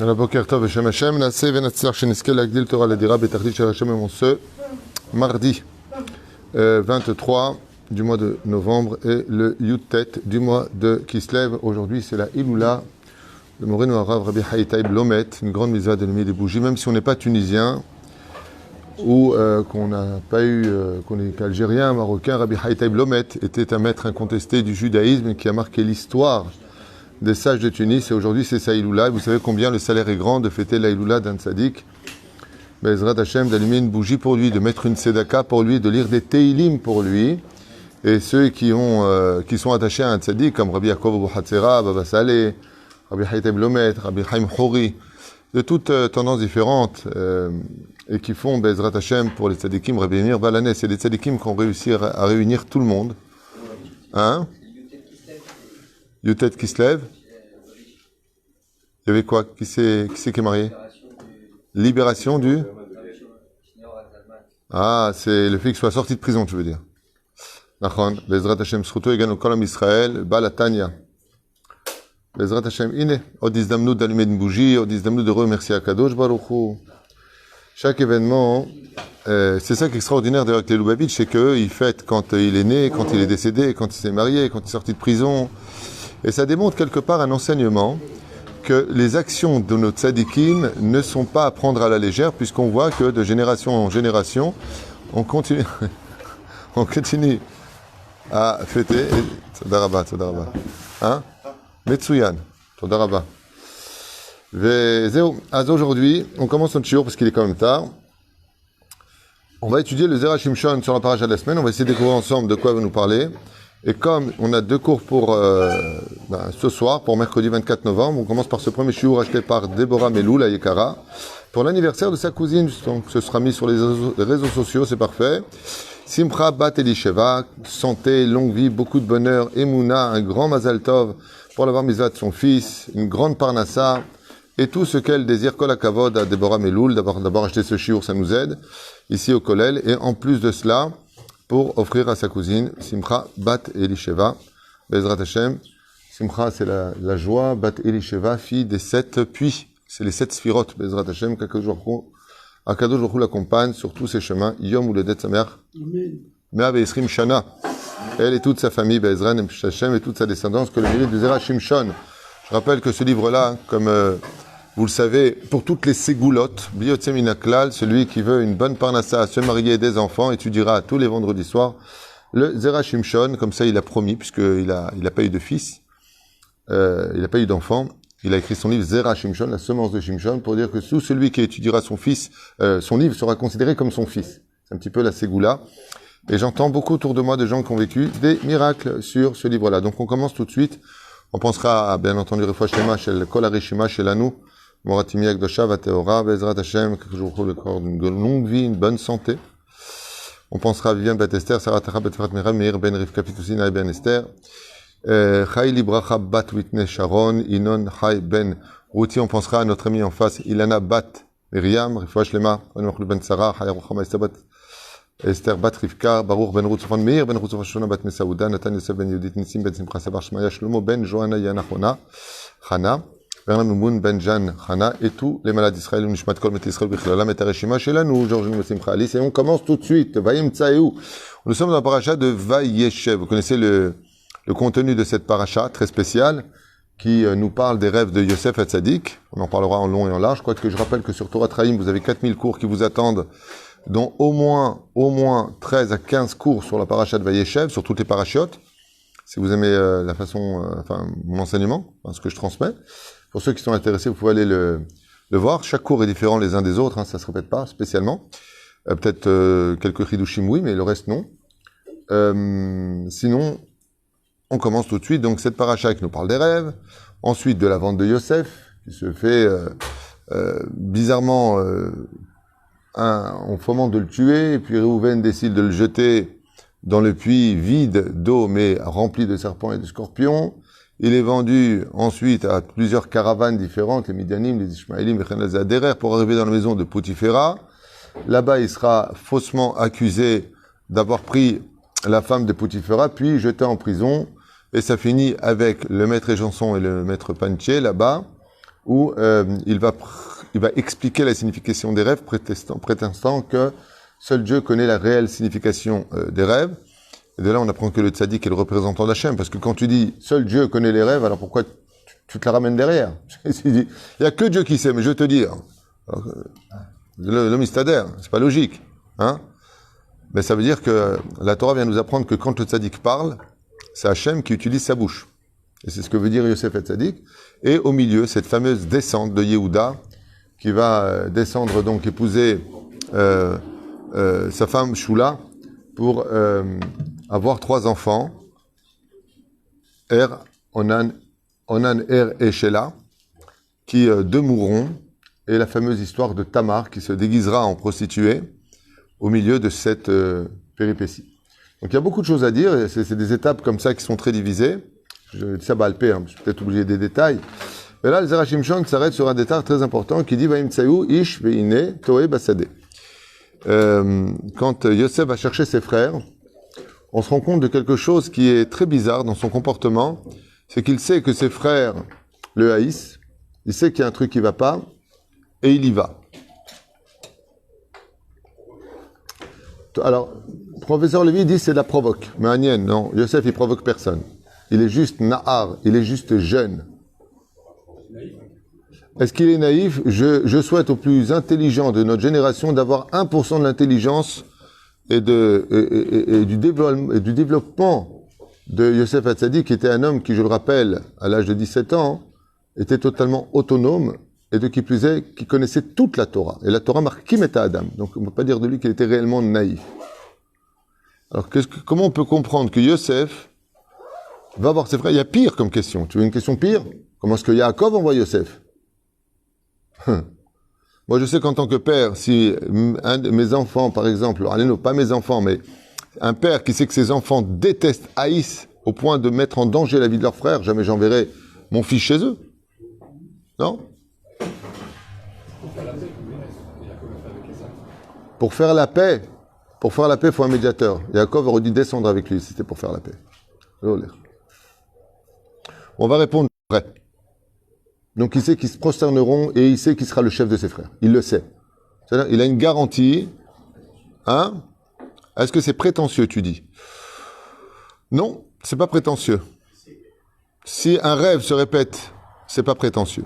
Boker Tov Hashem Hashem, Naseh Venatzar Sheniskel Agdil Torah Ledira Betachlit Shel Hashem et ce mardi 23 du mois de novembre et le Yutet du mois de Kislev. Aujourd'hui c'est la Iloula de Moreno Arav Rabbi Haïtaïb Lomet, une grande mitzvah d'allumer des bougies, même si on n'est pas tunisien ou qu'on n'a pas eu, qu'on est qu'algérien, marocain. Rabbi Haïtaïb Lomet était un maître incontesté du judaïsme qui a marqué l'histoire des sages de Tunis, et aujourd'hui c'est sa Iloula. Vous savez combien le salaire est grand de fêter la Iloula d'un tzaddik. Bezrat Hashem, d'allumer une bougie pour lui, de mettre une tzedaka pour lui, de lire des teilim pour lui. Et ceux qui sont attachés à un tzaddik, comme Rabbi Yaakov Abu Hatzera, Baba Saleh, Rabbi Haïtaïb Lomet, Rabbi Chaim Khori, de toutes tendances différentes, et qui font Bezrat Hashem pour les tzaddikim, Rabbi Nir Balanes, c'est des tzaddikim qui ont réussi à réunir tout le monde. Hein? Yutet Kislev. Il y avait quoi? Qui c'est qui est marié? Libération du... Ah, c'est le fait qu'il soit sorti de prison, tu veux dire. Nachon. Bezrat Hashem Sruto Egan Okolam Israël, Balatania. Bezrat Hashem, Ine. Od izdamnout d'allumer une bougie, od izdamnout de remercier Akadosh Baruch Hu. Chaque événement, c'est ça qui est extraordinaire d'ailleurs avec les Lubavitch, c'est qu'ils fêtent quand il est né, quand il est décédé, quand il s'est marié, quand il est sorti de prison. Et ça démontre quelque part un enseignement que les actions de nos tzadikim ne sont pas à prendre à la légère, puisqu'on voit que de génération en génération, on continue à fêter. Todarabah, Todarabah. Hein? Metsuyan, Todarabah. Aujourd'hui, on commence notre shiur parce qu'il est quand même tard. On va étudier le Zera Shimshon sur la paracha de la semaine. On va essayer de découvrir ensemble de quoi il va nous parler. Et comme on a deux cours pour ce soir, pour mercredi 24 novembre, on commence par ce premier shiur acheté par Deborah Melou, la Yekara, pour l'anniversaire de sa cousine. Donc ce sera mis sur les réseaux sociaux, c'est parfait. Simcha Bat Elisheva, santé, longue vie, beaucoup de bonheur, Emouna, un grand Mazal Tov pour la bar mitzvah de son fils, une grande Parnassa, et tout ce qu'elle désire, Kol HaKavod à Deborah Meloul, d'abord acheter ce shiur, ça nous aide, ici au Kollel, et en plus de cela, pour offrir à sa cousine, Simcha Bat Elisheva, Bezrat Hashem. Simcha, c'est la joie, Bat Elisheva, fille des 7 puits, c'est les 7 sphirotes, Bezrat Hashem, qu'Akadosh Baruch Hu l'accompagne sur tous ses chemins, Yom Uledet Sameach, Mea Ve'esrim Shana, elle et toute sa famille, Bezrat Hashem, et toute sa descendance, que le mérite du Zera Shimshon. Je rappelle que ce livre-là, comme vous le savez, pour toutes les ségoulottes, Biyotse Minaklal, celui qui veut une bonne parnassa, se marier, des enfants, étudiera tous les vendredis soirs le Zera Shimshon, comme ça il a promis, puisqu'il a pas eu de fils, il n'a pas eu d'enfant, il a écrit son livre Zera Shimshon, la semence de Shimshon, pour dire que tout celui qui étudiera son fils, son livre sera considéré comme son fils. C'est un petit peu la ségoula. Et j'entends beaucoup autour de moi de gens qui ont vécu des miracles sur ce livre-là. Donc on commence tout de suite. On pensera à, bien entendu, Refoua Shlema, Shel Kol Harishima, Shel Anu, Moratimi Akdosha, Vateora, Bezrat Hashem, le corps d'une longue vie, une bonne santé. On pensera à Viviane Bat Esther, Sarah Tara Bet Frat Mira, Meir Ben Rivka Pitousina et Ben Esther, Chai Libracha Bat Whitney Sharon, Inon Chai Ben Routi. On pensera à notre ami en face, Ilana Bat Miriam, Refoua Shlema, Anouchlou Ben Sarah, Chaya Rochama Esther Bat Rivka, Baruch Ben Ruth Sofan, Meir Ben Ruth Sofan, Bat Mesaouda, Nathan Yosef Ben Yudit Nissim Ben Simcha Sabar Shmaya Shlomo Ben Johanna Yana Chana, Bernard Moumoun Ben Jan Chana, et tous les malades d'Israël, Nishmat Kol Met Israël Bichlala, Met Areshima Shelanu, Georges Simcha Alice, et on commence tout de suite. Vayim Tsaïou. Nous sommes dans la paracha de Vayeshev. Vous connaissez le contenu de cette paracha très spéciale qui nous parle des rêves de Yosef Hatzadik. On en parlera en long et en large. Quoique je rappelle que sur Torah Traim, vous avez 4000 cours qui vous attendent, dont au moins 13 à 15 cours sur la paracha de Vayeshev, sur toutes les parachiotes, si vous aimez la façon, mon enseignement, ce que je transmets. Pour ceux qui sont intéressés, vous pouvez aller le voir. Chaque cours est différent les uns des autres, ça se répète pas spécialement. Peut-être quelques chidushim, oui, mais le reste non. Sinon, on commence tout de suite. Donc cette paracha qui nous parle des rêves, ensuite de la vente de Yosef, qui se fait bizarrement... on fomente de le tuer, et puis Réhouven décide de le jeter dans le puits vide d'eau, mais rempli de serpents et de scorpions. Il est vendu ensuite à plusieurs caravanes différentes, les Midianim, les Ishmaélim, les Adérer, pour arriver dans la maison de Potiphera. Là-bas, il sera faussement accusé d'avoir pris la femme de Potiphera, puis jeté en prison. Et ça finit avec le maître Éjanson et le maître Pantier, là-bas, où il va expliquer la signification des rêves, prétendant que seul Dieu connaît la réelle signification des rêves. Et de là, on apprend que le tzaddik est le représentant d'Hachem, parce que quand tu dis seul Dieu connaît les rêves, alors pourquoi tu te la ramènes derrière? Il y a que Dieu qui sait, mais je veux te dire, l'homme istadère, c'est pas logique, hein? Mais ça veut dire que la Torah vient nous apprendre que quand le tzaddik parle, c'est Hachem qui utilise sa bouche. Et c'est ce que veut dire Yosef et tzaddik. Et au milieu, cette fameuse descente de Yehuda, qui va descendre, donc épouser sa femme Shula, pour avoir 3 enfants, Onan, et Shelah, qui 2 mourront, et la fameuse histoire de Tamar, qui se déguisera en prostituée, au milieu de cette péripétie. Donc il y a beaucoup de choses à dire, et c'est des étapes comme ça qui sont très divisées. Je dis ça balpé, je suis peut-être obligé des détails. Mais là, le Zera Shimshon s'arrête sur un détail très important qui dit Vaim Tsayu Ish Veine Toe Basade. Quand Yosef va chercher ses frères, on se rend compte de quelque chose qui est très bizarre dans son comportement, c'est qu'il sait que ses frères le haïssent, il sait qu'il y a un truc qui ne va pas, et il y va. Alors, professeur Lévy dit c'est de la provoque. Mais Agnès, non, Yosef il provoque personne. Il est juste nahar, il est juste jeune. Est-ce qu'il est naïf? Je souhaite aux plus intelligents de notre génération d'avoir 1% de l'intelligence et du développement de Yosef Hatzadik, qui était un homme qui, je le rappelle, à l'âge de 17 ans, était totalement autonome et de qui plus est, qui connaissait toute la Torah. Et la Torah marque qui mettait Adam. Donc on ne peut pas dire de lui qu'il était réellement naïf. Alors comment on peut comprendre que Yosef va voir ses frères? Il y a pire comme question. Tu veux une question pire? Comment est-ce que Yaakov envoie Yosef? Moi, je sais qu'en tant que père, si un de mes enfants, par exemple, allez, non, pas mes enfants, mais un père qui sait que ses enfants détestent, haïssent, au point de mettre en danger la vie de leur frère, jamais j'enverrai mon fils chez eux. Non? Pour faire la paix, il faut un médiateur. Yaakov aurait dû descendre avec lui, si c'était pour faire la paix. On va répondre vrai. Donc il sait qu'ils se prosterneront et il sait qu'il sera le chef de ses frères. Il le sait. C'est-à-dire, il a une garantie. Hein? Est-ce que c'est prétentieux, tu dis? Non, c'est pas prétentieux. Si un rêve se répète, c'est pas prétentieux.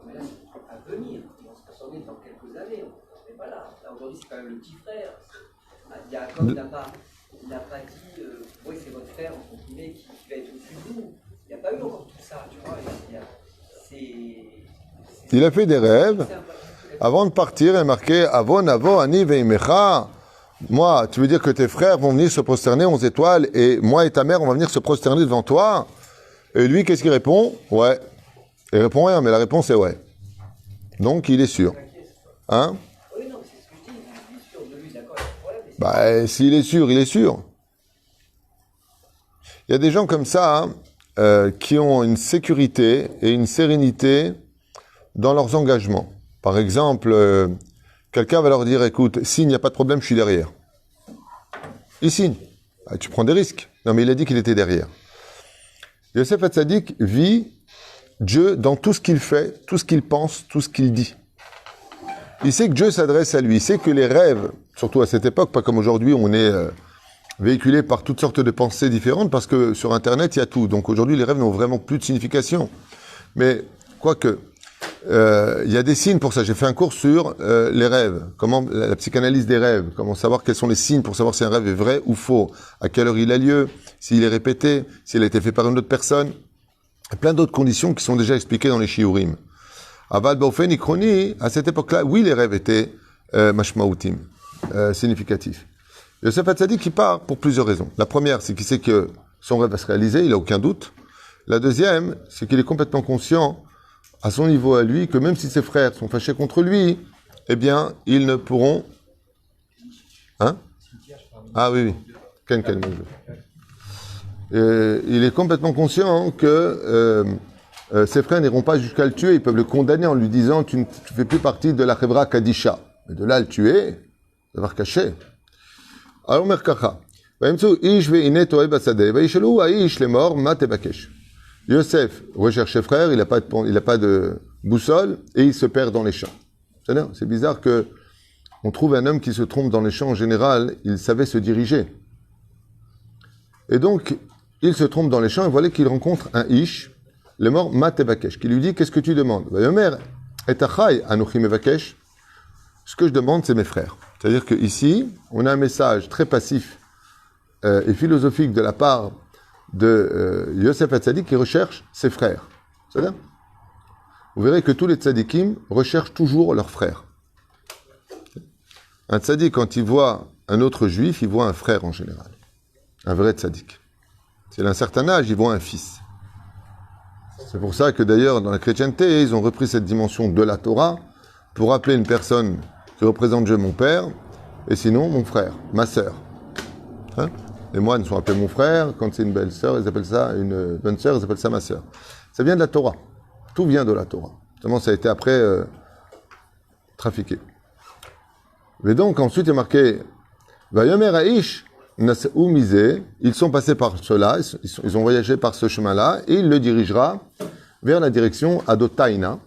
Mais là, c'est à venir. Ils vont se transformer dans quelques années. Mais voilà. Là, aujourd'hui, c'est quand même le petit frère. Jacob n'a pas dit oui, c'est votre frère, entre guillemets, qui va être au-dessus de vous. Il n'y a pas eu encore tout ça, tu vois. Il a fait des rêves. Avant de partir, il a marqué Avon, Avo, Ani, Veimecha. Moi, tu veux dire que tes frères vont venir se prosterner 11 étoiles et moi et ta mère, on va venir se prosterner devant toi? Et lui, qu'est-ce qu'il répond? Ouais. Il répond rien, mais la réponse est ouais. Donc, il est sûr. Hein? Oui, non, c'est ce que je dis. Il est sûr de lui, d'accord. Bah, s'il est sûr, il est sûr. Il y a des gens comme ça, qui ont une sécurité et une sérénité dans leurs engagements. Par exemple, quelqu'un va leur dire, écoute, signe, il n'y a pas de problème, je suis derrière. Il signe. Ah, tu prends des risques. Non, mais il a dit qu'il était derrière. Yosef Hatzadik vit Dieu dans tout ce qu'il fait, tout ce qu'il pense, tout ce qu'il dit. Il sait que Dieu s'adresse à lui. Il sait que les rêves, surtout à cette époque, pas comme aujourd'hui, on est véhiculé par toutes sortes de pensées différentes, parce que sur Internet, il y a tout. Donc aujourd'hui, les rêves n'ont vraiment plus de signification. Mais, quoique, il y a des signes pour ça. J'ai fait un cours sur les rêves, comment la psychanalyse des rêves, comment savoir quels sont les signes pour savoir si un rêve est vrai ou faux, à quelle heure il a lieu, s'il est répété, s'il a été fait par une autre personne. Et plein d'autres conditions qui sont déjà expliquées dans les shiurim. Aval Baofen Ikroni, à cette époque-là, oui, les rêves étaient mashmaoutim, significatifs. Yosef Hatzadik qui part pour plusieurs raisons. La première, c'est qu'il sait que son rêve va se réaliser, il n'a aucun doute. La deuxième, c'est qu'il est complètement conscient, à son niveau à lui, que même si ses frères sont fâchés contre lui, eh bien, ils ne pourront... Hein? Ah oui, oui. Il est complètement conscient que ses frères n'iront pas jusqu'à le tuer, ils peuvent le condamner en lui disant « Tu ne fais plus partie de la Chevra Kadisha ». Mais de là, le tuer, l'avoir caché. Alors, Merkacha. Yosef recherche ses frères, il n'a pas de boussole et il se perd dans les champs. C'est bizarre que on trouve un homme qui se trompe dans les champs. En général, il savait se diriger. Et donc, il se trompe dans les champs et voilà qu'il rencontre un Ish, le mort Matevakesh, qui lui dit, qu'est-ce que tu demandes? Vayomer, etachai anuchi mevakesh. Ce que je demande, c'est mes frères. C'est-à-dire qu'ici, on a un message très passif et philosophique de la part de Yosef HaTzadik qui recherche ses frères. C'est-à-dire, vous verrez que tous les tzadikim recherchent toujours leurs frères. Un tzadik, quand il voit un autre juif, il voit un frère en général. Un vrai tzadik. S'il a un certain âge, il voit un fils. C'est pour ça que d'ailleurs, dans la chrétienté, ils ont repris cette dimension de la Torah pour appeler une personne qui représente Dieu mon père, et sinon mon frère, ma sœur. Hein? Les moines sont appelés mon frère, quand c'est une belle sœur, ils appellent ça une bonne sœur, ils appellent ça ma sœur. Ça vient de la Torah. Tout vient de la Torah. Seulement, ça a été après trafiqué. Mais donc, ensuite, il est marqué Vayomer Aish Nas'u Misé. Ils sont passés par cela, ils ont voyagé par ce chemin-là, et il le dirigera vers la direction Adotaina,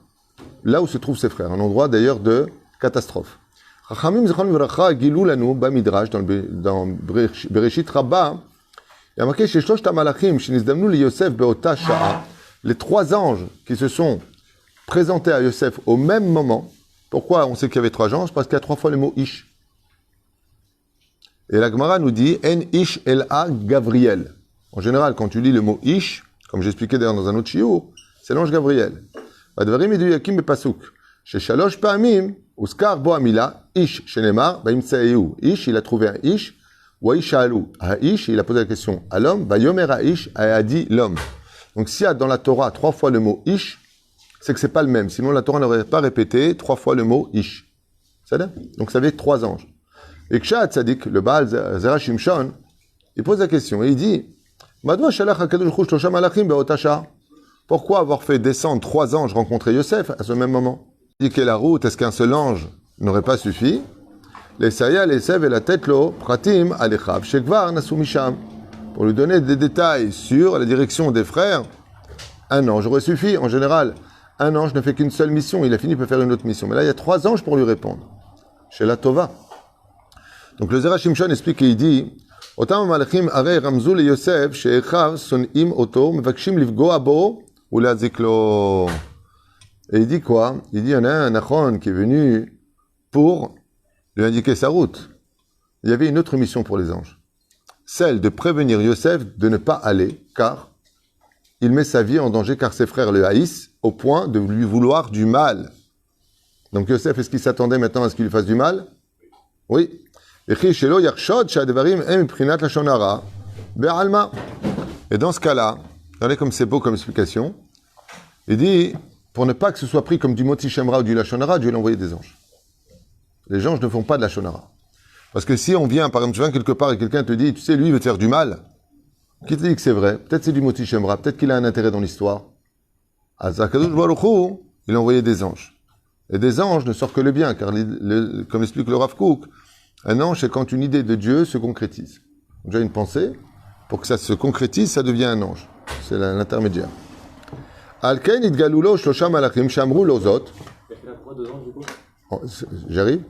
là où se trouvent ses frères, un endroit d'ailleurs de catastrophe. Chachamim Zichron V'Racha Gilou Lanu Bamidrash dans Bereshit Rabbah, il y a marqué Sheshlosh Malachim Shenizdamnu li Yosef Be'ota Sha'a. Les trois anges qui se sont présentés à Yosef au même moment. Pourquoi on sait qu'il y avait trois anges? Parce qu'il y a trois fois le mot Ish. Et la Gemara nous dit En Ish El A Gavriel. En général, quand tu lis le mot Ish, comme j'expliquais d'ailleurs dans un autre shiur, c'est l'ange Gavriel. Advarim Meduyakim Bepasuk. Chez Shalosh Pa'amim, Uskar Bo Amila, Ish Shenemar, Baim Tsaeyu. Ish, il a trouvé un Ish. Wa Ish Alou. À Ish, il a posé la question à l'homme. Bayomer à Ish, a dit l'homme. Donc s'il y a dans la Torah trois fois le mot Ish, c'est que c'est pas le même. Sinon la Torah n'aurait pas répété trois fois le mot Ish. C'est ça? Donc ça veut dire trois anges. Et Ksha Tzadik, le Baal Zera Shimshon, il pose la question et il dit pourquoi avoir fait descendre trois anges rencontrer Yosef à ce même moment? Il dit que la route, est-ce qu'un seul ange n'aurait pas suffi? Les Saya, les Sev et la tête lo, Pratim, Alechav, Shekvar, Nasumisham. Pour lui donner des détails sur la direction des frères, un ange aurait suffi. En général, un ange ne fait qu'une seule mission. Il a fini par faire une autre mission. Mais là, il y a trois anges pour lui répondre. Chez la Tova. Donc le Zera Shimshon explique et il dit Otam malachim arei ramzu le Yosef she'echav son'im oto mevakshim livgoa bo ou le'aziklo. Et il dit quoi? Il dit il y en a un Achon qui est venu pour lui indiquer sa route. Il y avait une autre mission pour les anges. Celle de prévenir Yosef de ne pas aller, car il met sa vie en danger, car ses frères le haïssent, au point de lui vouloir du mal. Donc Yosef, est-ce qu'il s'attendait maintenant à ce qu'il lui fasse du mal? Oui. Et dans ce cas-là, regardez comme c'est beau comme explication, il dit, pour ne pas que ce soit pris comme du moti shemra ou du lachonara, Dieu l'a envoyé des anges. Les anges ne font pas de lachonara. Parce que si on vient, par exemple, tu viens quelque part et quelqu'un te dit, tu sais, lui, il veut te faire du mal, qui te dit que c'est vrai? Peut-être c'est du moti shemra, peut-être qu'il a un intérêt dans l'histoire. Azakadosh Baruch Hu, il a envoyé des anges. Et des anges ne sortent que le bien, car comme explique le Rav Kook, un ange, c'est quand une idée de Dieu se concrétise. Déjà une pensée, pour que ça se concrétise, ça devient un ange. C'est l'intermédiaire. Alken idgalulo shlosha malachim shamru lozot. J'arrive.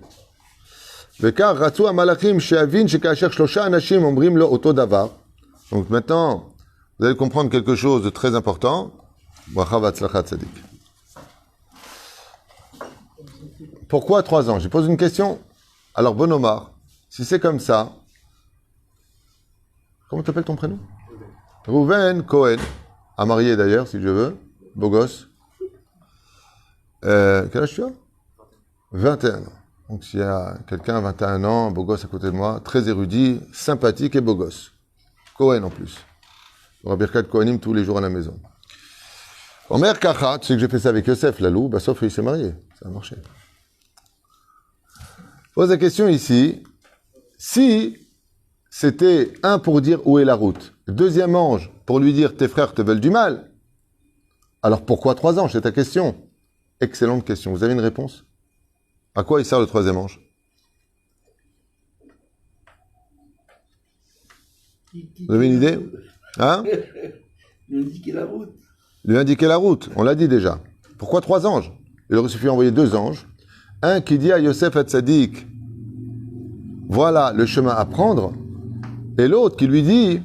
Vekar ratzu amalachim she'avin shekasher shlosha anashim omrim lo oto davar. Donc maintenant, vous allez comprendre quelque chose de très important. Bracha v'atzlacha tzadik. Pourquoi trois anges? Je pose une question. Alors, Bon Omar, si c'est comme ça, comment t'appelles ton prénom? Rouven Cohen, à marier d'ailleurs, si je veux, beau gosse. Quel âge tu as? 21 ans. Donc, s'il y a quelqu'un, 21 ans, beau gosse à côté de moi, très érudit, sympathique et beau gosse. Cohen en plus. On va Birkat Cohenim tous les jours à la maison. Omer Kacha, tu sais que j'ai fait ça avec Yosef, Lalou, bah sauf qu'il s'est marié. Ça a marché. Pose la question ici, si c'était un pour dire où est la route, deuxième ange pour lui dire tes frères te veulent du mal, alors pourquoi trois anges? C'est ta question. Excellente question. Vous avez une réponse? À quoi il sert le troisième ange? Vous avez une idée? Hein? Lui indiquer la route. Lui indiquer la route, on l'a dit déjà. Pourquoi 3 anges? Il aurait suffi d'envoyer 2 anges. Un qui dit à Yosef Hatzadik, voilà le chemin à prendre, et l'autre qui lui dit,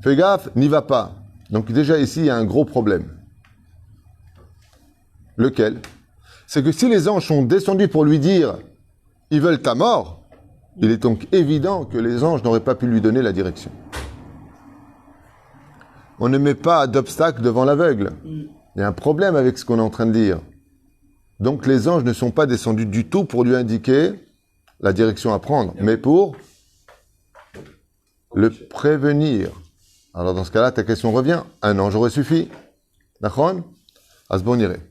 fais gaffe, n'y va pas. Donc déjà ici, il y a un gros problème. Lequel? C'est que si les anges sont descendus pour lui dire, ils veulent ta mort, il est donc évident que les anges n'auraient pas pu lui donner la direction. On ne met pas d'obstacle devant l'aveugle. Il y a un problème avec ce qu'on est en train de dire. Donc les anges ne sont pas descendus du tout pour lui indiquer la direction à prendre, mais pour le prévenir. Alors dans ce cas-là, ta question revient. Un ange aurait suffi. D'accord? Asbon irait.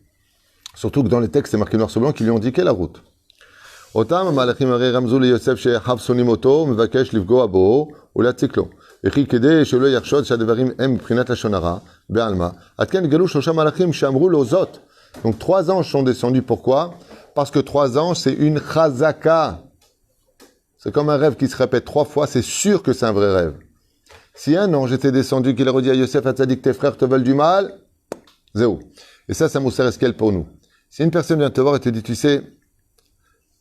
Surtout que dans les textes, c'est marqué noir sur blanc qu'ils lui ont indiqué la route. Otam malachim הרי רמזו ליוסף שאחיו שונאים אותו, מבקש לפגוע בו ולהציק לו. וכי כדי שלא יחשוד שהדברים הם מבחינת לשון הרע, בעלמא, עד כן גלו 3 מלאכים שאמרו לו זאת. Donc 3 anges sont descendus, pourquoi? Parce que 3 anges, c'est une chazaka. C'est comme un rêve qui se répète 3 fois, c'est sûr que c'est un vrai rêve. Si un ange était descendu, qu'il aurait dit à Yosef Hatzadik, tes frères te veulent du mal, zéro. Et ça, c'est un Moussar Eskel pour nous. Si une personne vient te voir et te dit, tu sais,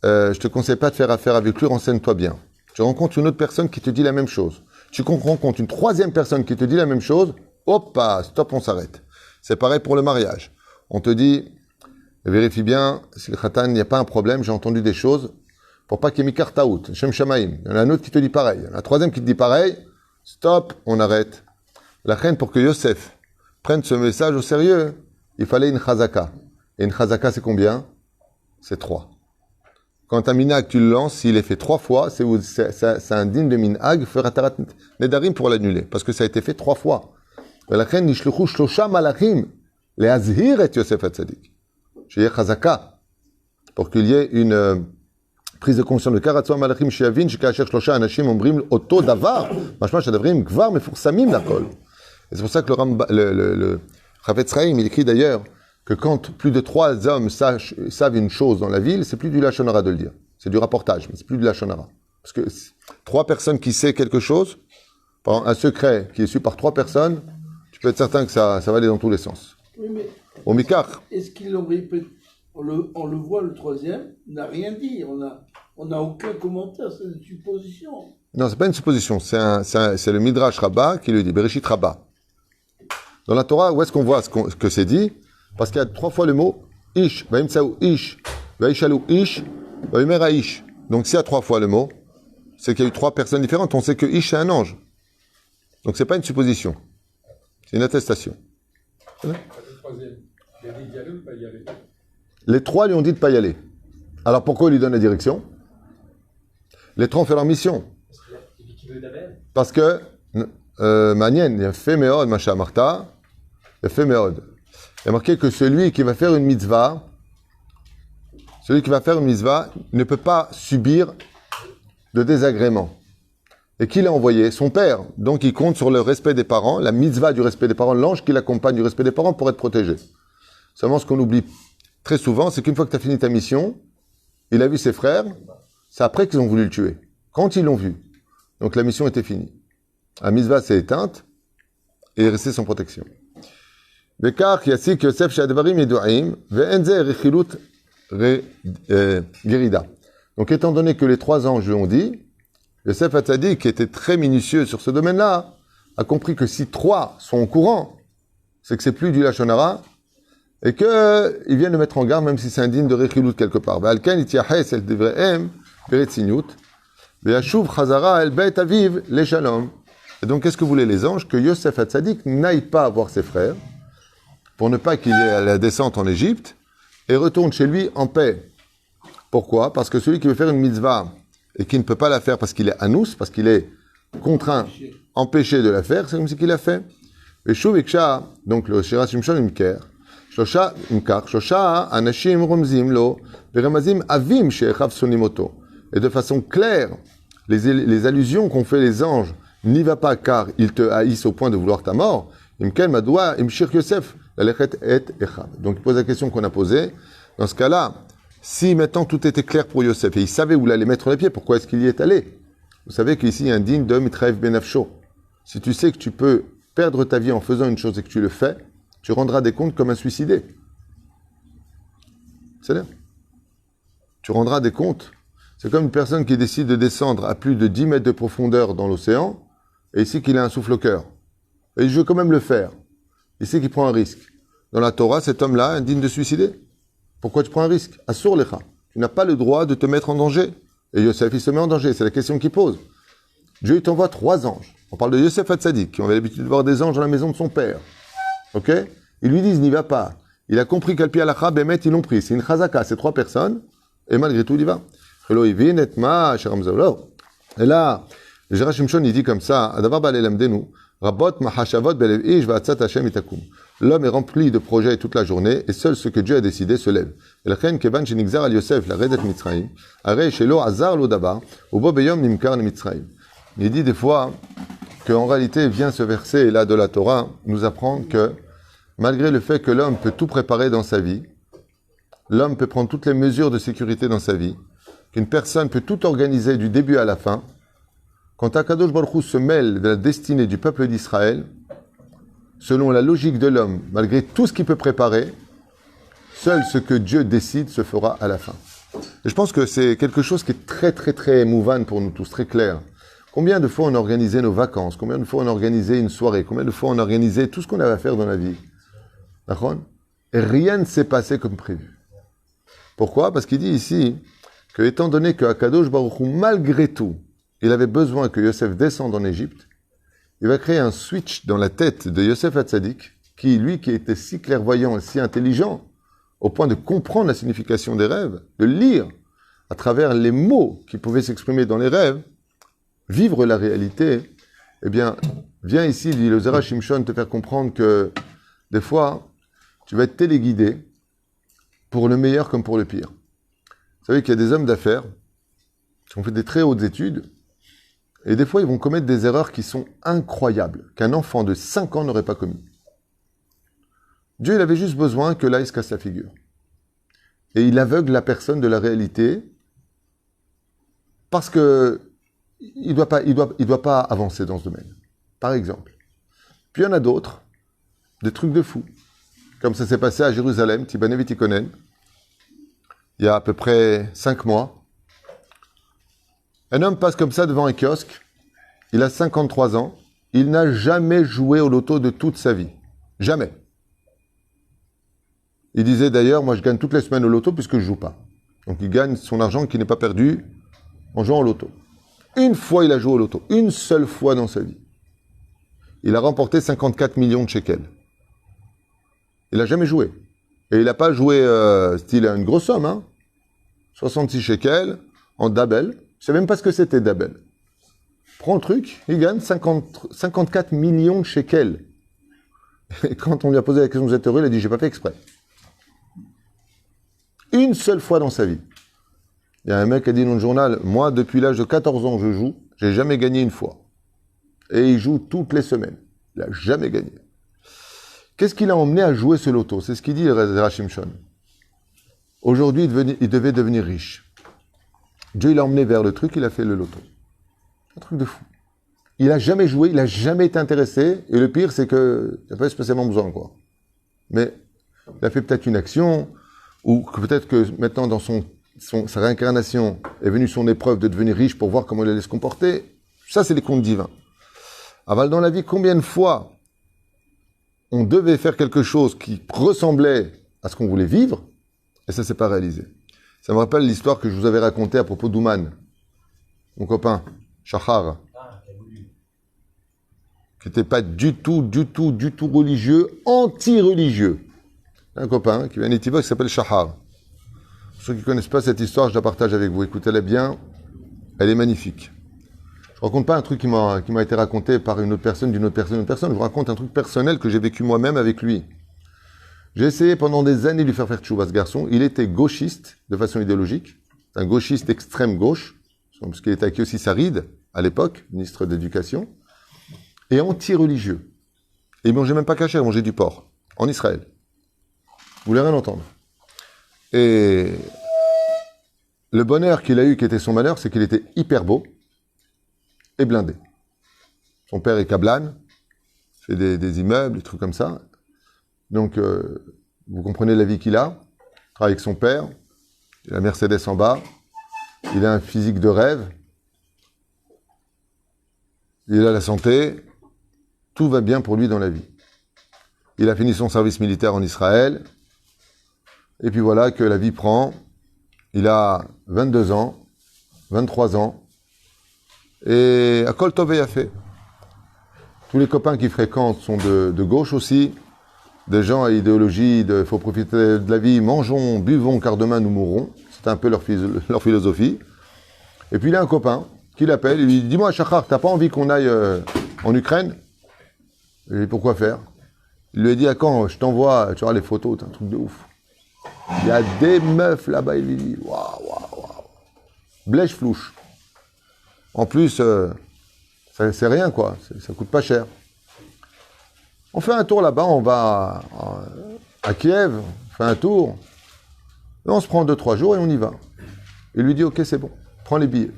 je te conseille pas de faire affaire avec lui, renseigne-toi bien. Tu rencontres une autre personne qui te dit la même chose. Tu rencontres une 3e personne qui te dit la même chose, hop, stop, on s'arrête. C'est pareil pour le mariage. On te dit, vérifie bien, si le khatan, il n'y a pas un problème, j'ai entendu des choses, pour pas qu'il y ait mikar taout, shem shamaim. Il y en a un autre qui te dit pareil. Il y en a un 3e qui te dit pareil, stop, on arrête. La reine, pour que Yosef prenne ce message au sérieux, il fallait une chazaka. Et une chazaka, c'est combien? C'est 3. Quand un minhag, tu le lances, s'il est fait 3 fois, c'est un digne de minhag, fera tarat nedarim pour l'annuler. Parce que ça a été fait 3 fois. La reine, nishluchu shlosha malachim, les azhir et Yosef Hatzadik. Chez chazaka. Pour qu'il y ait une prise de conscience de Karatzwa malachim shiavin, shekacher shlosha anashim ombrim oto davar, mashma shadavrim gvar mefursamim lakol. Et c'est pour ça que le Chavetz Chaim, il écrit d'ailleurs que quand plus de 3 hommes savent une chose dans la ville, c'est plus du Lachon Hara de le dire. C'est du rapportage, mais c'est plus du Lachon Hara. Parce que 3 personnes qui savent quelque chose, par exemple, un secret qui est su par 3 personnes, tu peux être certain que ça va aller dans tous les sens. Oui, mais Au Mikar. est-ce qu'il l'aurait on le voit, le 3e, n'a rien dit. On n'a aucun commentaire, c'est une supposition. Non, c'est pas une supposition. C'est le Midrash Rabbah qui le dit. Bereshit Rabbah. Dans la Torah, où est-ce qu'on voit ce que c'est dit? Parce qu'il y a 3 fois le mot Ish, Vaimtsaou Ish, Vaishalou Ish, Vaimera Ish. Donc s'il y a 3 fois le mot, c'est qu'il y a eu 3 personnes différentes. On sait que Ish c'est un ange. Donc c'est pas une supposition. C'est une attestation. Le 3e, il a dit d'y aller ou pas y aller? Les 3 lui ont dit de pas y aller. Alors pourquoi il lui donne la direction? Les 3 ont fait leur mission. Parce que Manien, il a fait Meod, Macha Martha, il a fait Meod. Il y a marqué que celui qui va faire une mitzvah ne peut pas subir de désagrément. Et qui l'a envoyé? Son père. Donc il compte sur le respect des parents, la mitzvah du respect des parents, l'ange qui l'accompagne du respect des parents pour être protégé. Seulement ce qu'on oublie très souvent, c'est qu'une fois que tu as fini ta mission, il a vu ses frères, c'est après qu'ils ont voulu le tuer. Quand ils l'ont vu. Donc la mission était finie. La mitzvah s'est éteinte et est restée sans protection. Bekach yasik Yosef shadvarim yedu'im ve'en ze rechilut gerida. Donc étant donné que les 3 anges lui ont dit, Yosef Hatzadik, qui était très minutieux sur ce domaine-là, a compris que si 3 sont au courant, c'est que c'est plus du Lachon Hara, et qu'ils viennent le mettre en garde, même si c'est indigne de rechilut quelque part. Ve'alken ityahes el devrehem beretzinyut ve'ashuv chazara el beit aviv le shalom. Et donc, qu'est-ce que voulaient les anges? Que Yosef Hatzadik n'aille pas voir ses frères, pour ne pas qu'il y ait la descente en Égypte, et retourne chez lui en paix. Pourquoi? Parce que celui qui veut faire une mitzvah, et qui ne peut pas la faire parce qu'il est anous, parce qu'il est contraint, empêché de la faire, c'est comme ce qu'il a fait. Et Shuv Iksha, donc le Shira Shimshon Imker, Shosha Imkar, Shosha Anashim Romzim Lo, Beramazim Avim Shechav Sonimoto. Et de façon claire, les allusions qu'ont fait les anges, n'y va pas car ils te haïssent au point de vouloir ta mort. Imkel Madoua Imshir Yosef, Lalechet et Echad. Donc il pose la question qu'on a posée. Dans ce cas-là, si maintenant tout était clair pour Yosef et il savait où il allait mettre les pieds, pourquoi est-ce qu'il y est allé? Vous savez qu'ici il y a un digne de Mitraev Benafsho. Si tu sais que tu peux perdre ta vie en faisant une chose et que tu le fais, tu rendras des comptes comme un suicidé. C'est là. Tu rendras des comptes. C'est comme une personne qui décide de descendre à plus de 10 mètres de profondeur dans l'océan, et il sait qu'il a un souffle au cœur. Et il veut quand même le faire. Il sait qu'il prend un risque. Dans la Torah, cet homme-là est indigne de se suicider. Pourquoi tu prends un risque? Assur lecha. Tu n'as pas le droit de te mettre en danger. Et Yosef, il se met en danger. C'est la question qu'il pose. Dieu, il t'envoie 3 anges. On parle de Yosef Hatzadik, qui avait l'habitude de voir des anges dans la maison de son père. Ok? Ils lui disent, n'y va pas. Il a compris qu'Alpi Alacha, Bémet, ils l'ont pris. C'est une chazaka, c'est 3 personnes. Et malgré tout, il y va. Et là, le Zera Shimshon, il dit comme ça, Adavar Balelamdenu, Rabot Mahashavot Belev Ish Va'atzat Hashem Itakum. L'homme est rempli de projets toute la journée, et seul ce que Dieu a décidé se lève. Et la reine Kevan Shenigzar al Yosef, la redet Mitzrayim, Arei Shelo Azar Lo Dabar, Ubo Beyom Nimkar Mitzrayim. Il dit des fois qu'en réalité vient ce verset là de la Torah nous apprendre que malgré le fait que l'homme peut tout préparer dans sa vie, l'homme peut prendre toutes les mesures de sécurité dans sa vie, qu'une personne peut tout organiser du début à la fin, quand Akadosh Baruch Hu se mêle de la destinée du peuple d'Israël, selon la logique de l'homme, malgré tout ce qu'il peut préparer, seul ce que Dieu décide se fera à la fin. Et je pense que c'est quelque chose qui est très très très émouvant pour nous tous, très clair. Combien de fois on a organisé nos vacances, combien de fois on a organisé une soirée, combien de fois on a organisé tout ce qu'on avait à faire dans la vie. D'accord ? Et rien ne s'est passé comme prévu. Pourquoi ? Parce qu'il dit ici que, étant donné que Akadosh Baruch Hu, malgré tout, il avait besoin que Yosef descende en Égypte, il va créer un switch dans la tête de Yosef Hatzadik, qui, lui, qui était si clairvoyant et si intelligent, au point de comprendre la signification des rêves, de lire à travers les mots qui pouvaient s'exprimer dans les rêves, vivre la réalité, eh bien, viens ici, dit le Zera Shimshon, te faire comprendre que, des fois, tu vas être téléguidé pour le meilleur comme pour le pire. Vous savez qu'il y a des hommes d'affaires qui ont fait des très hautes études, et des fois, ils vont commettre des erreurs qui sont incroyables, qu'un enfant de 5 ans n'aurait pas commis. Dieu, il avait juste besoin que là, il se casse la figure. Et il aveugle la personne de la réalité, parce que il doit pas avancer dans ce domaine. Par exemple. Puis il y en a d'autres, des trucs de fou. Comme ça s'est passé à Jérusalem, Tibané Vitikonen, il y a à peu près 5 mois. Un homme passe comme ça devant un kiosque, il a 53 ans, il n'a jamais joué au loto de toute sa vie. Jamais. Il disait d'ailleurs, moi je gagne toutes les semaines au loto puisque je ne joue pas. Donc il gagne son argent qui n'est pas perdu en jouant au loto. Une fois il a joué au loto, une seule fois dans sa vie. Il a remporté 54 millions de shekels. Il n'a jamais joué. Et il n'a pas joué style une grosse somme, hein. 66 shekels en dabel. Je ne sais même pas ce que c'était dabel. Prends le truc, il gagne 54 millions de shekels. Et quand on lui a posé la question, vous êtes heureux, il a dit, j'ai pas fait exprès. Une seule fois dans sa vie. Il y a un mec qui a dit dans le journal, moi, depuis l'âge de 14 ans, je joue, j'ai jamais gagné une fois. Et il joue toutes les semaines. Il n'a jamais gagné. Qu'est-ce qui l'a emmené à jouer ce loto? C'est ce qu'il dit, Zera Shimshon. Aujourd'hui, il devait devenir riche. Dieu l'a emmené vers le truc, il a fait le loto. Un truc de fou. Il n'a jamais joué, il n'a jamais été intéressé. Et le pire, c'est qu'il n'a pas spécialement besoin, quoi. Mais il a fait peut-être une action, ou que peut-être que maintenant, dans sa réincarnation, est venue son épreuve de devenir riche pour voir comment il allait se comporter. Ça, c'est les contes divins. Aval, dans la vie, combien de fois on devait faire quelque chose qui ressemblait à ce qu'on voulait vivre, et ça ne s'est pas réalisé. Ça me rappelle l'histoire que je vous avais racontée à propos d'Ouman, mon copain, Shachar, qui n'était pas du tout religieux, anti-religieux. Un copain qui vient d'Etiva qui s'appelle Shachar. Pour ceux qui ne connaissent pas cette histoire, je la partage avec vous. Écoutez-la bien, elle est magnifique. Je ne raconte pas un truc qui m'a été raconté par une autre personne, d'une autre personne. Je vous raconte un truc personnel que j'ai vécu moi-même avec lui. J'ai essayé pendant des années de lui faire tchouva, ce garçon. Il était gauchiste de façon idéologique, un gauchiste extrême gauche, parce qu'il était avec Yossi Sarid, à l'époque, ministre d'éducation, et anti-religieux. Et il mangeait même pas cachère, il mangeait du porc, en Israël. Vous voulez rien entendre. Et le bonheur qu'il a eu, qui était son malheur, c'est qu'il était hyper beau et blindé. Son père est Kablan, fait des immeubles, des trucs comme ça. Donc, vous comprenez la vie qu'il a. travaille avec son père, il a la Mercedes en bas, il a un physique de rêve, il a la santé, tout va bien pour lui dans la vie. Il a fini son service militaire en Israël, et puis voilà que la vie prend. Il a 22 ans, 23 ans, et à Kol Tov a fait. Tous les copains qu'il fréquente sont de gauche aussi, des gens à idéologie de « faut profiter de la vie, mangeons, buvons, car demain nous mourrons ». C'est un peu leur philosophie. Et puis il a un copain qui l'appelle, il lui dit « Dis-moi, Shachar, t'as pas envie qu'on aille en Ukraine ?» Il lui dit « Pourquoi faire ?» Il lui a dit « À quand je t'envoie, tu vois les photos, c'est un truc de ouf. Il y a des meufs là-bas. » Il lui dit « Waouh, waouh, waouh. Blèche flouche. En plus, c'est rien quoi, ça coûte pas cher. On fait un tour là-bas, on va à Kiev, on fait un tour, et on se prend 2-3 jours et on y va. Il lui dit « Ok, c'est bon, prends les billets. »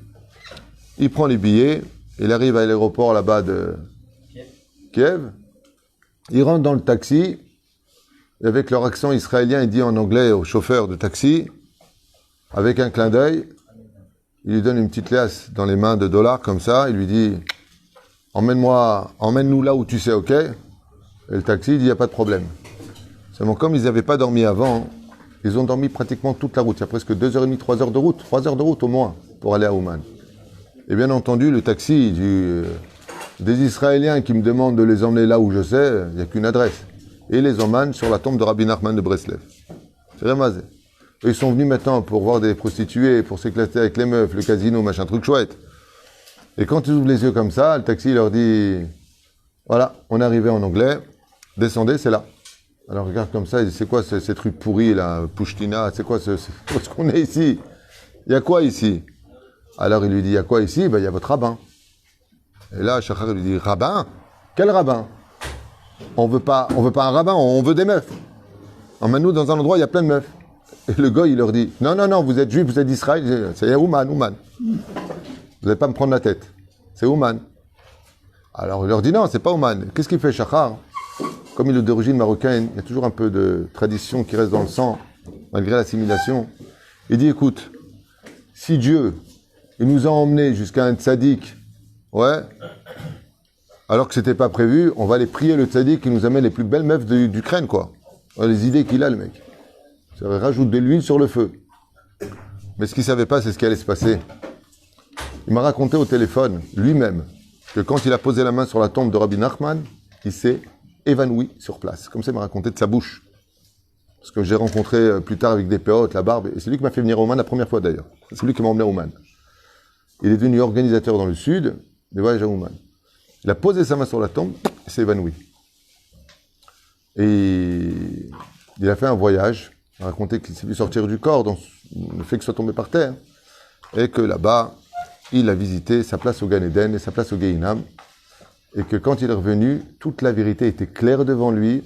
Il prend les billets, il arrive à l'aéroport là-bas de Kiev, il rentre dans le taxi, et avec leur accent israélien, il dit en anglais au chauffeur de taxi, avec un clin d'œil, il lui donne une petite liasse dans les mains de dollars comme ça, il lui dit « Emmène-nous là où tu sais, ok ?» Et le taxi, il dit « Il n'y a pas de problème. » Seulement, comme ils n'avaient pas dormi avant, ils ont dormi pratiquement toute la route. Il y a presque 2h30, 3 heures de route, 3 heures de route au moins, pour aller à Ouman. Et bien entendu, le taxi, des Israéliens qui me demandent de les emmener là où je sais, il n'y a qu'une adresse. Et ils les emmènent sur la tombe de Rabbi Nachman de Breslev. C'est Ramazé. Ils sont venus maintenant pour voir des prostituées, pour s'éclater avec les meufs, le casino, machin, truc chouette. Et quand ils ouvrent les yeux comme ça, le taxi leur dit « Voilà, on est arrivé en anglais, descendez, c'est là. » Alors regarde comme ça, il dit « C'est quoi ces trucs pourris là, Pushtina, c'est quoi ce qu'on est ici? Il y a quoi ici ?» Alors il lui dit « Il y a quoi ici? Ben, il y a votre rabbin. » Et là, Shachar lui dit « Rabbin? Quel rabbin? On veut pas un rabbin, on veut des meufs. Emmène-nous dans un endroit, il y a plein de meufs. » Et le gars, il leur dit « Non, vous êtes juifs, vous êtes d'Israël, c'est Ouman. Vous n'allez pas me prendre la tête. C'est Ouman. » Alors il leur dit « Non, c'est pas Ouman. » Qu'est-ce qu'il fait, Shachar? Comme il est d'origine marocaine, il y a toujours un peu de tradition qui reste dans le sang, malgré l'assimilation. Il dit « Écoute, si Dieu, il nous a emmenés jusqu'à un tzaddik, ouais, alors que c'était pas prévu, on va aller prier le tzaddik qui nous amène les plus belles meufs d'Ukraine, quoi. » Les idées qu'il a, le mec. Ça rajoute de l'huile sur le feu. Mais ce qu'il ne savait pas, c'est ce qui allait se passer. Il m'a raconté au téléphone, lui-même, que quand il a posé la main sur la tombe de Rabbi Nachman, il s'est évanoui sur place. Comme ça, il m'a raconté de sa bouche. Parce que j'ai rencontré plus tard avec des péotes, la barbe, et c'est lui qui m'a fait venir à Ouman la première fois d'ailleurs. C'est lui qui m'a emmené à Ouman. Il est devenu organisateur dans le sud, des voyages à Ouman. Il a posé sa main sur la tombe, il s'est évanoui. Et il a fait un voyage. Il a raconté qu'il s'est vu sortir du corps, dans le fait qu'il soit tombé par terre, et que là-bas, il a visité sa place au Gan Eden et sa place au Gehinam, et que quand il est revenu, toute la vérité était claire devant lui,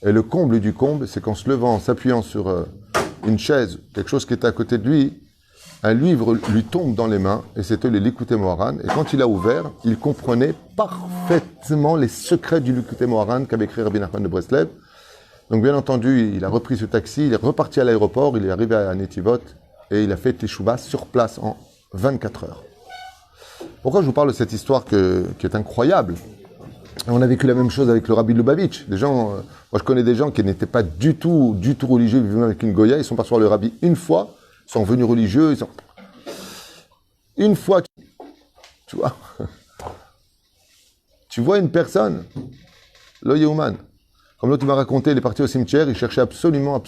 et le comble du comble, c'est qu'en se levant, en s'appuyant sur une chaise, quelque chose qui était à côté de lui, un livre lui tombe dans les mains, et c'était le Likutei Moharan, et quand il a ouvert, il comprenait parfaitement les secrets du Likutei Moharan qu'avait écrit Rabbi Nachman de Breslev. Donc bien entendu, il a repris ce taxi, il est reparti à l'aéroport, il est arrivé à Netivot et il a fait Teshuvah sur place en 24 heures. Pourquoi je vous parle de cette histoire qui est incroyable? On a vécu la même chose avec le Rabbi Lubavitch. Des gens, moi je connais des gens qui n'étaient pas du tout religieux, vivant avec une Goya, ils sont passés voir le Rabbi une fois, ils sont venus religieux, une fois, tu vois, tu vois une personne, lo yehuman. Comme l'autre m'a raconté, il est parti au cimetière, il cherchait absolument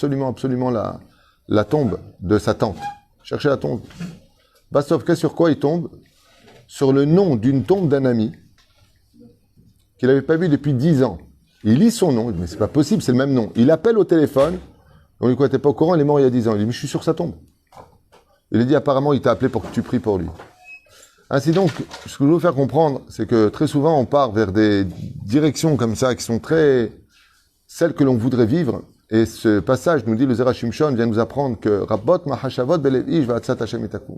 la tombe de sa tante. Il cherchait la tombe. Basov, sur quoi il tombe? Sur le nom d'une tombe d'un ami qu'il n'avait pas vu depuis 10 ans. Il lit son nom, il dit, mais c'est pas possible, c'est le même nom. Il appelle au téléphone, on lui dit quoi, t'es pas au courant, il est mort il y a 10 ans. Il dit, mais je suis sur sa tombe. Il a dit, apparemment, il t'a appelé pour que tu pries pour lui. Ainsi donc, ce que je veux vous faire comprendre, c'est que très souvent, on part vers des directions comme ça, qui sont très celles que l'on voudrait vivre. Et ce passage nous dit, le Zera Shimshon vient nous apprendre que Rabbot Mahashavot Belev Ish Va'atzat Hashem Itakum.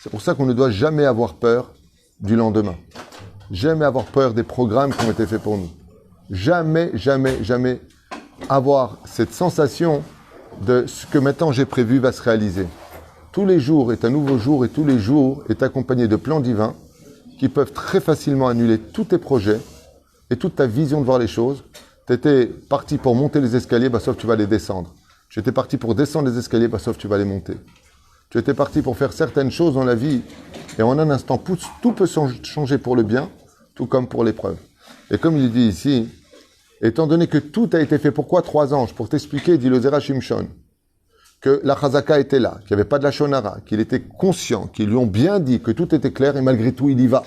C'est pour ça qu'on ne doit jamais avoir peur du lendemain. Jamais avoir peur des programmes qui ont été faits pour nous. Jamais avoir cette sensation de ce que maintenant j'ai prévu va se réaliser. Tous les jours est un nouveau jour et tous les jours est accompagné de plans divins qui peuvent très facilement annuler tous tes projets et toute ta vision de voir les choses. Tu étais parti pour monter les escaliers, bah, sauf tu vas les descendre. Tu étais parti pour descendre les escaliers, bah, sauf tu vas les monter. Tu étais parti pour faire certaines choses dans la vie et en un instant, tout peut changer pour le bien, tout comme pour l'épreuve. Et comme il dit ici, étant donné que tout a été fait, pourquoi 3 anges? Pour t'expliquer, dit le Zera Shimshon, que la Chazaka était là, qu'il n'y avait pas de la Shonara, qu'il était conscient, qu'ils lui ont bien dit que tout était clair et malgré tout il y va.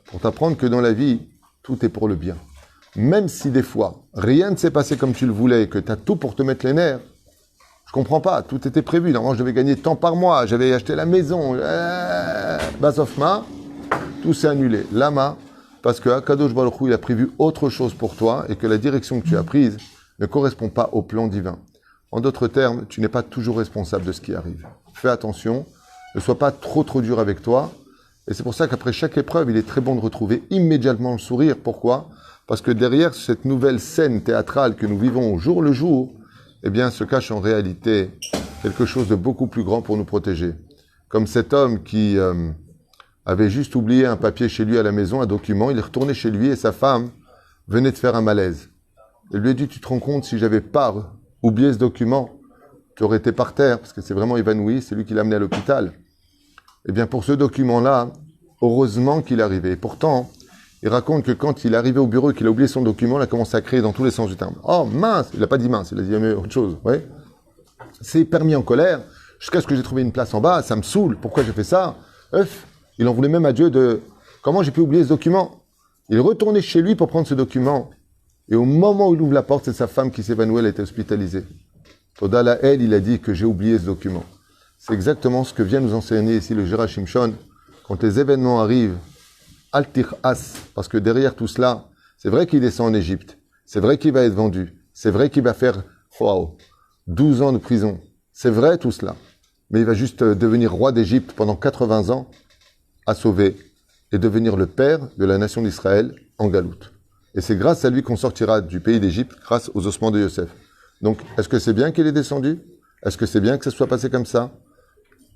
Pour t'apprendre que dans la vie, tout est pour le bien. Même si des fois, rien ne s'est passé comme tu le voulais et que tu as tout pour te mettre les nerfs, je comprends pas, tout était prévu. Normalement, je devais gagner tant par mois, j'avais acheté la maison, Basofma, tout s'est annulé. Lama, parce que Akadosh Baruch Hu, il a prévu autre chose pour toi et que la direction que tu as prise ne correspond pas au plan divin. En d'autres termes, tu n'es pas toujours responsable de ce qui arrive. Fais attention, ne sois pas trop dur avec toi. Et c'est pour ça qu'après chaque épreuve, il est très bon de retrouver immédiatement le sourire. Pourquoi? Parce que derrière cette nouvelle scène théâtrale que nous vivons au jour le jour, eh bien, se cache en réalité quelque chose de beaucoup plus grand pour nous protéger. Comme cet homme qui avait juste oublié un papier chez lui à la maison, un document, il est retourné chez lui et sa femme venait de faire un malaise. Elle lui a dit, tu te rends compte, si j'avais pas oublié ce document, tu aurais été par terre, parce que c'est vraiment évanoui, c'est lui qui l'a amené à l'hôpital. Eh bien, pour ce document-là, heureusement qu'il est arrivé. Et pourtant, il raconte que quand il est arrivé au bureau et qu'il a oublié son document, il a commencé à crier dans tous les sens du terme. Oh mince! Il n'a pas dit mince, il a dit autre chose. Ouais. C'est permis en colère, jusqu'à ce que j'ai trouvé une place en bas, ça me saoule. Pourquoi j'ai fait ça? Il en voulait même à Dieu de comment j'ai pu oublier ce document. Il est retourné chez lui pour prendre ce document. Et au moment où il ouvre la porte, c'est sa femme qui s'évanouit, elle a été hospitalisée. Todala elle, il a dit que j'ai oublié ce document. C'est exactement ce que vient nous enseigner ici le Zera Shimshon. Quand les événements arrivent, Altir As, parce que derrière tout cela, c'est vrai qu'il descend en Égypte, c'est vrai qu'il va être vendu, c'est vrai qu'il va faire 12 ans de prison, c'est vrai tout cela, mais il va juste devenir roi d'Égypte pendant 80 ans, à sauver, et devenir le père de la nation d'Israël en galoute. Et c'est grâce à lui qu'on sortira du pays d'Égypte, grâce aux ossements de Yosef. Donc, est-ce que c'est bien qu'il est descendu? Est-ce que c'est bien que ça soit passé comme ça?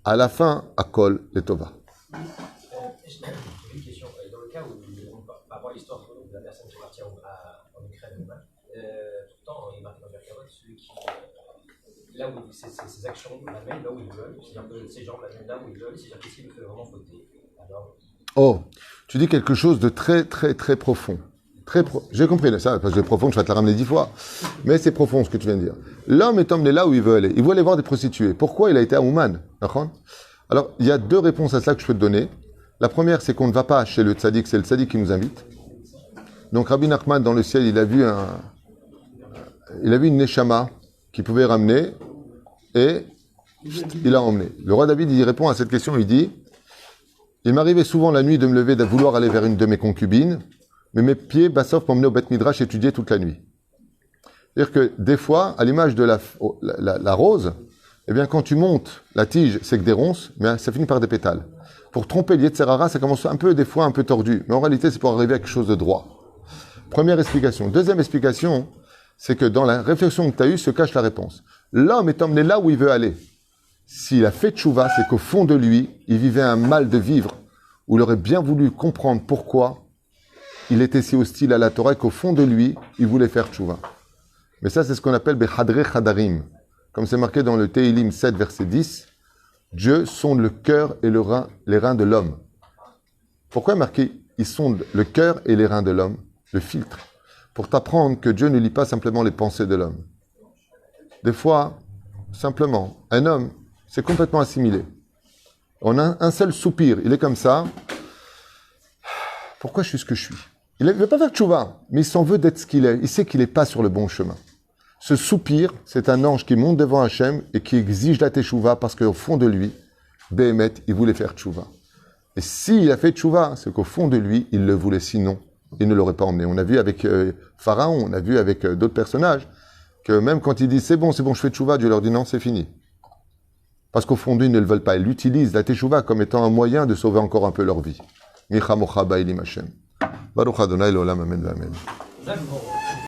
À la fin, à Kol et Tova. Une question. Dans le cas où, par rapport à l'histoire de la personne qui est partie en Ukraine, pourtant, il est marqué dans le Verkavot, celui qui, là où ses actions l'amènent là où ils veulent, c'est-à-dire que ces gens l'amènent là où ils veulent, c'est-à-dire qu'est-ce qu'il me fait vraiment fauter? Alors... Oh, tu dis quelque chose de très profond. J'ai compris ça, parce que profond, je vais te la ramener 10 fois. Mais c'est profond ce que tu viens de dire. L'homme est emmené là où il veut aller. Il veut aller voir des prostituées. Pourquoi il a été à Ouman? Alors, il y a 2 réponses à ça que je peux te donner. La première, c'est qu'on ne va pas chez le tzaddik, c'est le tzaddik qui nous invite. Donc Rabbi Nachman, dans le ciel, il a vu une neshama qui pouvait ramener et il a emmené. Le roi David, il répond à cette question, il dit « Il m'arrivait souvent la nuit de me lever, de vouloir aller vers une de mes concubines, mais mes pieds, Bassov, m'emmenaient au Beth Midrash étudier toute la nuit. » C'est-à-dire que des fois, à l'image de la rose, eh bien, quand tu montes la tige, c'est que des ronces, mais ça finit par des pétales. Pour tromper le Yetzer Hara, ça commence des fois un peu tordu, mais en réalité, c'est pour arriver à quelque chose de droit. Première explication. Deuxième explication, c'est que dans la réflexion que tu as eue se cache la réponse. L'homme est emmené là où il veut aller. S'il a fait tchouva, c'est qu'au fond de lui, il vivait un mal de vivre, où il aurait bien voulu comprendre pourquoi il était si hostile à la Torah, qu'au fond de lui, il voulait faire tchouva. Mais ça, c'est ce qu'on appelle Behadre Chadarim. Comme c'est marqué dans le Teilim 7, verset 10, Dieu sonde le cœur et les reins de l'homme. Pourquoi marqué il sonde le cœur et les reins de l'homme? Le filtre. Pour t'apprendre que Dieu ne lit pas simplement les pensées de l'homme. Des fois, simplement, un homme, c'est complètement assimilé. On a un seul soupir, il est comme ça. Pourquoi je suis ce que je suis? Il ne veut pas faire tchouva, mais il s'en veut d'être ce qu'il est. Il sait qu'il n'est pas sur le bon chemin. Ce soupir, c'est un ange qui monte devant Hachem et qui exige la teshuva parce qu'au fond de lui, Béhémet, il voulait faire tchouva. Et s'il a fait tchouva, c'est qu'au fond de lui, il le voulait, sinon, il ne l'aurait pas emmené. On a vu avec Pharaon, on a vu avec d'autres personnages, que même quand il dit c'est bon, je fais tchouva, Dieu leur dit non, c'est fini. Parce qu'au fond d'eux, ils ne le veulent pas. Ils utilisent la teshuva comme étant un moyen de sauver encore un peu leur vie. Micha mocha ba'ilim Hashem. Baruch Adonai l'olam, amen, amen.